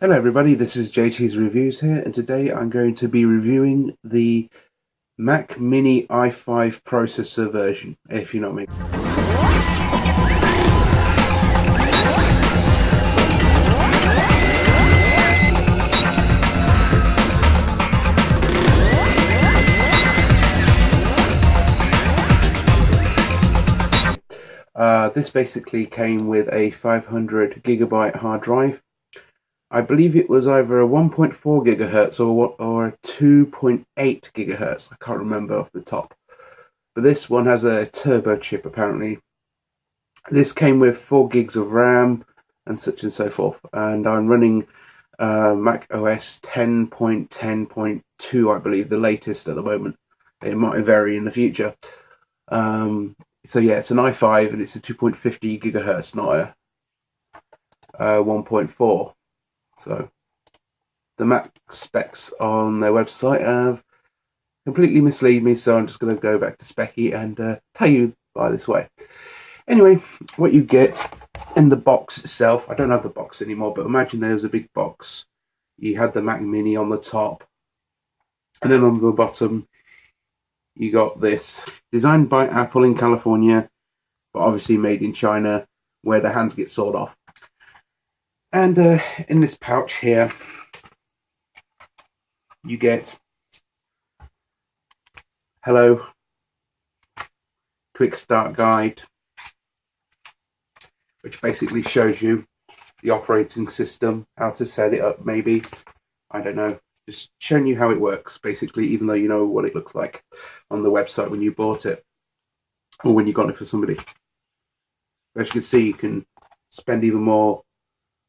Hello everybody, this is JT's Reviews here, and today I'm going to be reviewing the Mac Mini i5 processor version, if you know what I mean. This basically came with a 500GB hard drive. I believe it was either a 1.4 gigahertz or a 2.8 gigahertz. I can't remember off the top. But this one has a turbo chip apparently. This came with 4 gigs of RAM and such and so forth. And I'm running Mac OS 10.10.2, I believe, the latest at the moment. It might vary in the future. So yeah, it's an i5 and it's a 2.50 gigahertz, not a 1.4. So the Mac specs on their website have completely misled me, so I'm just going to go back to Specky and tell you by this way. Anyway, what you get in the box itself, I don't have the box anymore, but imagine there's a big box. You had the Mac Mini on the top, and then on the bottom you got this. Designed by Apple in California, but obviously made in China, where the hands get sawed off. And in this pouch here, you get hello, quick start guide, which basically shows you the operating system, how to set it up maybe, I don't know, just showing you how it works basically, even though you know what it looks like on the website when you bought it or when you got it for somebody. As you can see, you can spend even more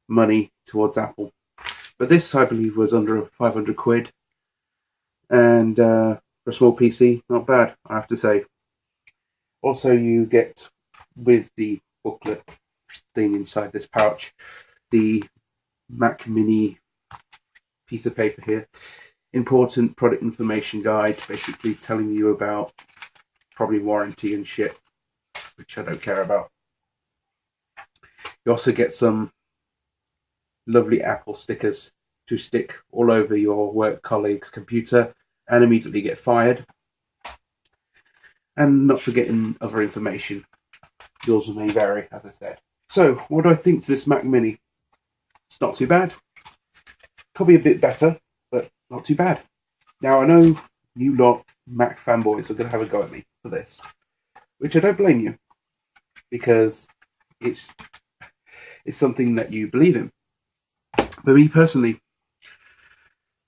money towards Apple, but this I believe was under 500 quid, and for a small PC, not bad, I have to say. Also, you get with the booklet thing inside this pouch the Mac Mini piece of paper here, important product information guide, basically telling you about probably warranty and shit, which I don't care about. You also get some lovely Apple stickers to stick all over your work colleague's computer and immediately get fired. And not forgetting other information. Yours may vary, as I said. So, what do I think to this Mac Mini? It's not too bad. Could be a bit better, but not too bad. Now, I know you lot Mac fanboys are going to have a go at me for this, which I don't blame you, because it's something that you believe in. But me personally,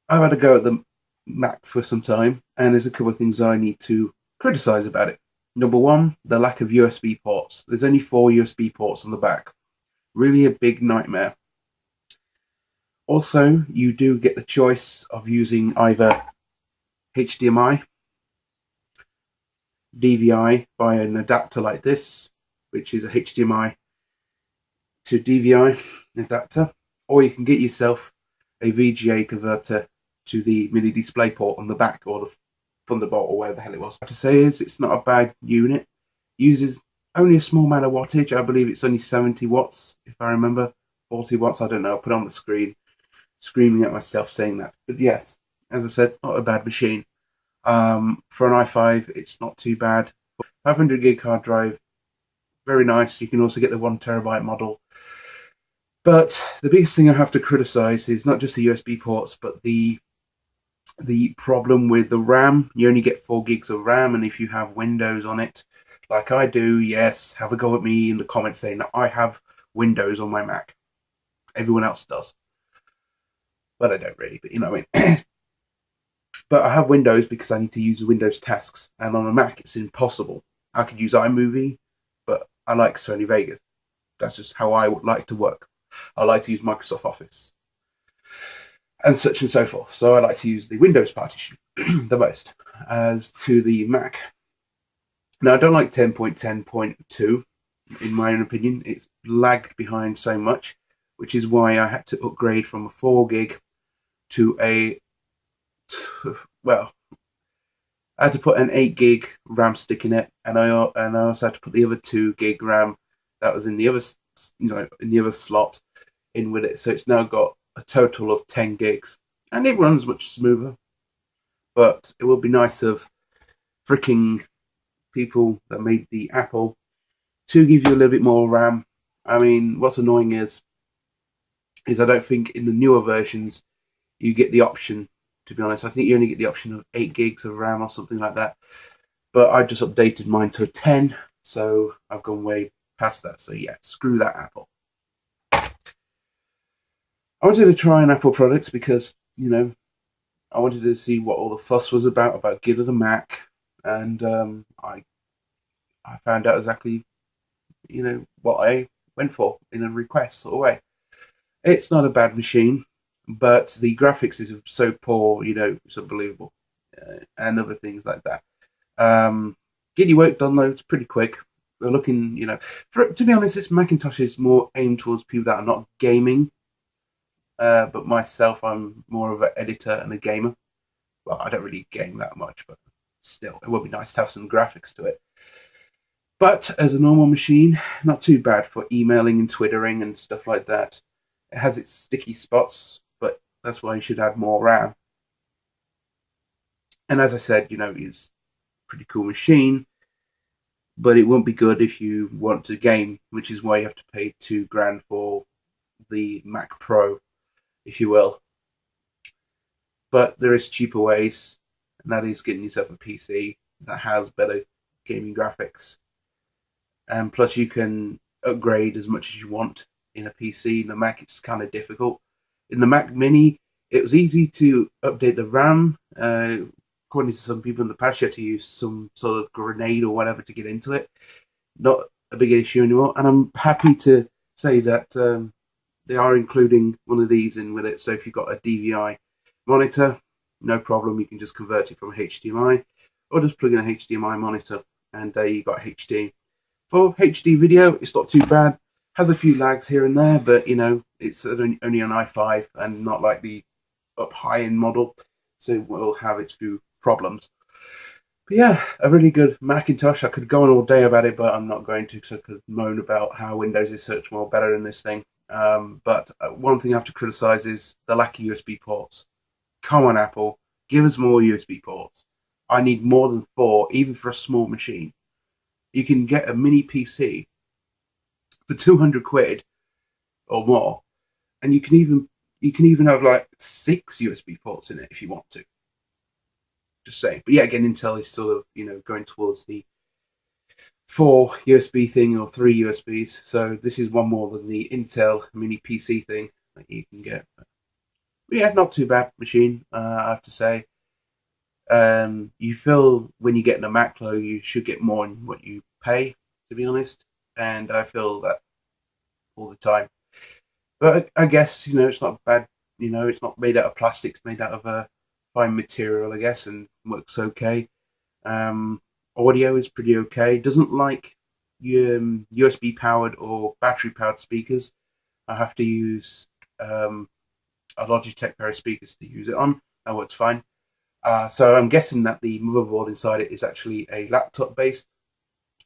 I've had a go at the Mac for some time, and there's a couple of things I need to criticize about it. Number one, the lack of USB ports. There's only 4 USB ports on the back. Really a big nightmare. Also, you do get the choice of using either HDMI, DVI by an adapter like this, which is a HDMI to DVI adapter, or you can get yourself a VGA converter to the mini display port on the back, or the Thunderbolt, or whatever the hell it was. What I have to say is, it's not a bad unit. Uses only a small amount of wattage. I believe it's only 70 watts, if I remember. 40 watts, I don't know. I'll put it on the screen, screaming at myself saying that. But yes, as I said, not a bad machine. For an i5, it's not too bad. 500 gig hard drive, very nice. You can also get the 1 terabyte model. But the biggest thing I have to criticize is not just the USB ports, but the problem with the RAM. You only get 4 gigs of RAM, and if you have Windows on it, like I do, yes, have a go at me in the comments saying that I have Windows on my Mac. Everyone else does. But I don't really, but you know what I mean. But I have Windows because I need to use Windows tasks, and on a Mac it's impossible. I could use iMovie, but I like Sony Vegas. That's just how I would like to work. I like to use Microsoft Office and such and so forth. So I like to use the Windows partition the most. As to the Mac, now I don't like 10.10.2 in my own opinion. It's lagged behind so much, which is why I had to upgrade from a 4 gig to I had to put an 8 gig RAM stick in it, and I also had to put the other 2 gig RAM that was in the other, in the other slot in with it. So it's now got a total of 10 gigs, and it runs much smoother. But it would be nice of freaking people that made the Apple to give you a little bit more RAM. I mean, what's annoying is I don't think in the newer versions you get the option, to be honest. I think you only get the option of 8 gigs of RAM or something like that. But I just updated mine to 10, so I've gone way past that. So yeah, screw that Apple. I wanted to try an Apple product because, you know, I wanted to see what all the fuss was about getting the Mac, and I found out exactly, you know, what I went for in a request sort of way. It's not a bad machine, but the graphics is so poor, you know, it's unbelievable, and other things like that. Get your work done though, it's pretty quick. We're looking, you know, to be honest, this Macintosh is more aimed towards people that are not gaming. But myself, I'm more of an editor and a gamer. Well, I don't really game that much, but still, it would be nice to have some graphics to it. But as a normal machine, not too bad for emailing and twittering and stuff like that. It has its sticky spots, but that's why you should add more RAM. And as I said, you know, it's a pretty cool machine, but it won't be good if you want to game, which is why you have to pay $2,000 for the Mac Pro, if you will. But there is cheaper ways, and that is getting yourself a PC that has better gaming graphics. And plus you can upgrade as much as you want in a PC. In the Mac it's kind of difficult. In the Mac Mini it was easy to update the RAM. According to some people in the past, you had to use some sort of grenade or whatever to get into it. Not a big issue anymore, and I'm happy to say that they are including one of these in with it. So if you've got a DVI monitor, no problem, you can just convert it from HDMI or just plug in a HDMI monitor, and you've got HD. For HD video, it's not too bad. Has a few lags here and there, but you know, it's only an i5 and not like the up high-end model, so it will have its few problems. But yeah, a really good Macintosh. I could go on all day about it, but I'm not going to, because I could moan about how Windows is so much more better than this thing. But one thing I have to criticize is the lack of USB ports. Come on, Apple, give us more USB ports. I need more than 4, even for a small machine. You can get a mini PC for 200 quid or more, and you can even have like 6 USB ports in it if you want to. Just saying. But yeah, again, Intel is sort of, you know, going towards the 4 USB thing or 3 USBs. So this is one more than the Intel mini PC thing that you can get. But yeah, not too bad machine, I have to say. You feel when you get in a Mac though, you should get more than what you pay, to be honest. And I feel that all the time. But I guess, you know, it's not bad. You know, it's not made out of plastic. It's made out of a fine material, I guess, and works okay. Audio is pretty okay. Doesn't like USB powered or battery powered speakers. I have to use a Logitech pair of speakers to use it on. That works fine. So I'm guessing that the motherboard inside it is actually a laptop based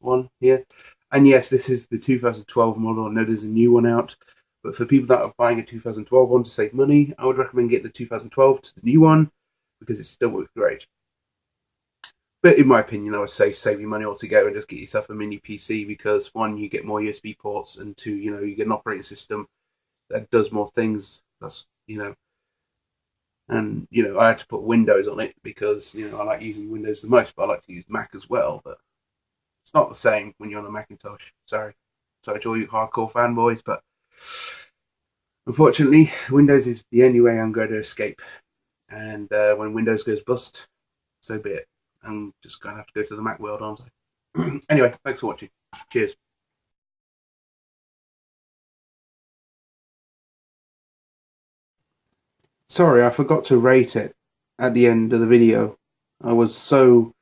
one here. And yes, this is the 2012 model. I know there's a new one out, but for people that are buying a 2012 one to save money, I would recommend getting the 2012 to the new one, because it still works great. But in my opinion, I would say save your money altogether and just get yourself a mini PC, because 1, you get more USB ports, and 2, you know, you get an operating system that does more things. That's, you know, and you know, I had to put Windows on it because, you know, I like using Windows the most, but I like to use Mac as well. But it's not the same when you're on a Macintosh. Sorry to all you hardcore fanboys, but unfortunately, Windows is the only way I'm going to escape. And when Windows goes bust, so be it. I'm just going to have to go to the Mac world, aren't I? Anyway, thanks for watching. Cheers. Sorry, I forgot to rate it at the end of the video. I was so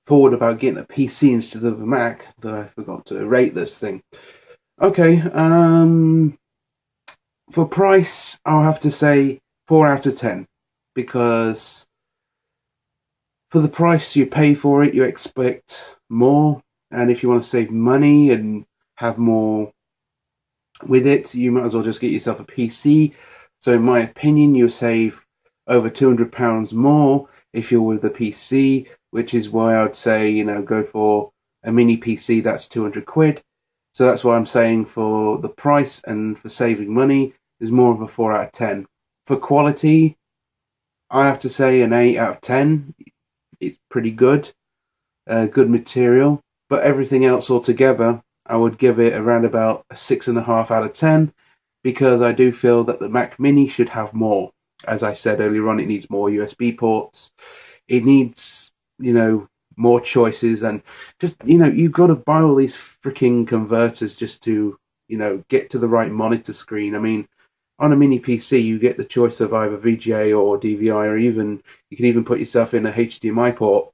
forward about getting a PC instead of a Mac that I forgot to rate this thing. Okay, for price, I'll have to say 4 out of 10, because for the price you pay for it, you expect more, and if you want to save money and have more with it, you might as well just get yourself a PC. So in my opinion, you'll save over £200 more if you're with a PC, which is why I'd say, you know, go for a mini PC. That's 200 quid. So that's why I'm saying for the price and for saving money, there's more of a 4 out of 10. For quality, I have to say an 8 out of 10. It's pretty good, good material. But everything else altogether, I would give it around about a 6.5 out of 10, because I do feel that the Mac Mini should have more. As I said earlier on, it needs more USB ports. It needs, you know, more choices, and just, you know, you've got to buy all these freaking converters just to, you know, get to the right monitor screen. I mean, on a mini PC, you get the choice of either VGA or DVI, or even you can even put yourself in a HDMI port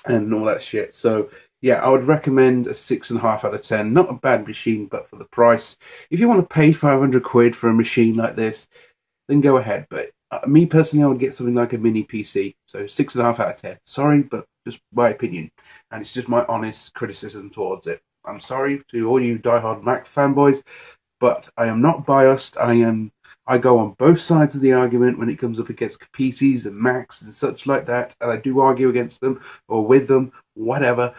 and all that shit. So yeah, I would recommend a 6.5 out of 10. Not a bad machine, but for the price, if you want to pay 500 quid for a machine like this, then go ahead. But me personally, I would get something like a mini PC. So 6.5 out of 10. Sorry, but just my opinion, and it's just my honest criticism towards it. I'm sorry to all you diehard Mac fanboys, but I am not biased. I go on both sides of the argument when it comes up against PCs and Macs and such like that, and I do argue against them or with them, whatever.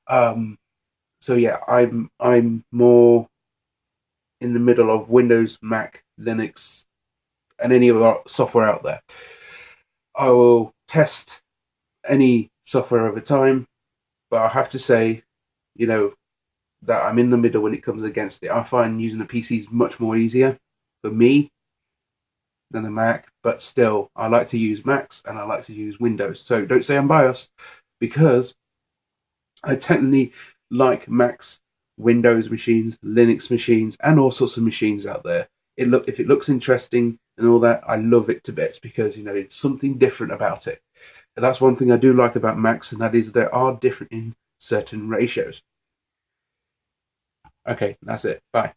So yeah, I'm more in the middle of Windows, Mac, Linux, and any other software out there. I will test any software over time, but I have to say, you know, that I'm in the middle when it comes against it. I find using a PC is much more easier for me than a Mac, but still, I like to use Macs and I like to use Windows. So don't say I'm biased, because I technically like Macs, Windows machines, Linux machines, and all sorts of machines out there. If it looks interesting and all that, I love it to bits, because, you know, it's something different about it. And that's one thing I do like about Macs, and that is they are different in certain ratios. Okay, that's it. Bye.